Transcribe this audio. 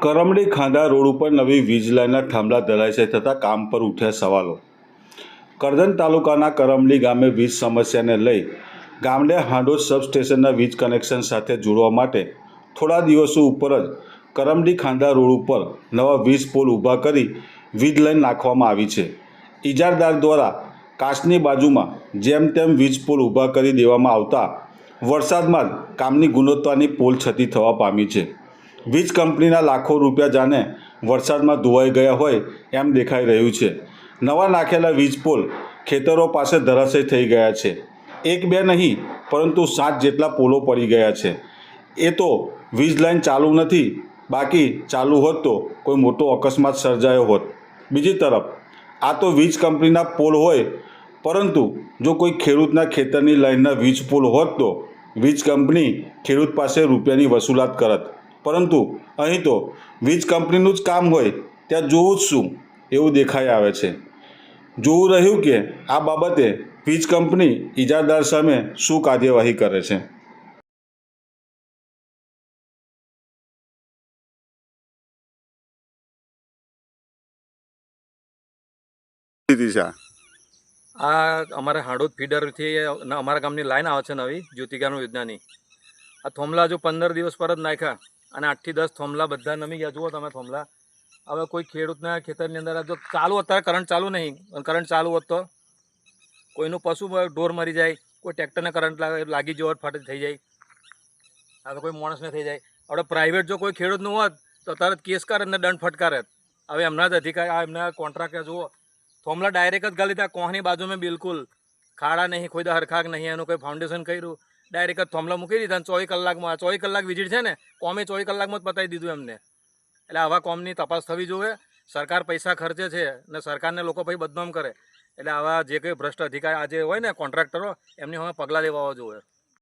કરમડી ખાંડા road ઉપર નવી વીજ લાઇનના થાંભલા ધરાશય થતાં કામ પર ઉઠ્યા સવાલો। કરજણ તાલુકાના કરમડી ગામે વીજ સમસ્યાને લઈ ગામડે હાંડોદ સબસ્ટેશનના વીજ કનેક્શન સાથે જોડવા માટે થોડા દિવસો ઉપર જ કરમડી ખાંડા રોડ ઉપર નવા વીજ પોલ ઊભા કરી વીજ લાઇન નાખવામાં આવી છે। ઇજારદાર દ્વારા કાચની બાજુમાં જેમ તેમ વીજ પોલ ઊભા કરી દેવામાં આવતા વરસાદમાં જ કામની ગુણવત્તાની પોલ છતી થવા પામી છે। વીજ કંપનીના લાખો રૂપિયા જાણે વરસાદમાં ધોવાઈ ગયા હોય એમ દેખાઈ રહ્યું છે। નવા નાખેલા વીજ પોલ ખેતરો પાસે ધરાશય થઈ ગયા છે। એક બે નહીં પરંતુ 7 જેટલા પોલો પડી ગયા છે। એ તો વીજ લાઇન ચાલુ નથી, બાકી ચાલુ હોત તો કોઈ મોટો અકસ્માત સર્જાયો હોત। બીજી તરફ આ તો વીજ કંપનીના પોલ હોય, પરંતુ જો કોઈ ખેડૂતના ખેતરની લાઇનના વીજ પોલ હોત તો વીજ કંપની ખેડૂત પાસે રૂપિયાની વસૂલાત કરત, પરંતુ અહીં તો વીજ કંપનીનું જ કામ હોય ત્યાં જોવું જ શું એવું દેખાઈ આવે છે। જોવું રહ્યું કે આ બાબતે વીજ કંપની ઇજારદાર સામે શું કાર્યવાહી કરે છે। આ અમારે હાંડોદ ફીડરથી અમારા ગામની લાઈન આવે છે નવી જ્યોતિકાનું યોજનાની। આ થોમલા જો 15 દિવસ પર જ નાખ્યા અને 8 થી 10 થોમલા બધા નમી ગયા। જુઓ તમે થોમલા। હવે કોઈ ખેડૂતના ખેતરની અંદર જો ચાલુ અત્યારે કરંટ ચાલુ નહીં, કરંટ ચાલુ હોત તો કોઈનું પશુ ઢોર મરી જાય, કોઈ ટ્રેક્ટરને કરંટ લાગી જવો ફાટે થઈ જાય, આ તો કોઈ માણસને થઈ જાય। હવે પ્રાઇવેટ જો કોઈ ખેડૂતનું હોત તો તરત કેસ કરે અને દંડ ફટકારે। હવે એમના જ અધિકારી એમના કોન્ટ્રાક્ટર જુઓ થોમલા ડાયરેક્ટ જ ગાલી દીધા કોહની બાજુ મેં, બિલકુલ ખાડા નહીં, કોઈ હરખાગ નહીં, એનું કોઈ ફાઉન્ડેશન કર્યું, ડાયરેક્ટ જ થોમલા મૂકી દીધા અને 24 કલાકમાં 24 કલાક વિઝિટ છે ને કોમે 24 કલાકમાં જ પતાવી દીધું એમને। એટલે આવા કોમની તપાસ થવી જોઈએ। સરકાર પૈસા ખર્ચે છે ને સરકારને લોકો પછી બદનામ કરે, એટલે આવા જે કંઈ ભ્રષ્ટ અધિકારી આજે હોય ને કોન્ટ્રાક્ટરો એમની સામે પગલાં લેવા જોઈએ।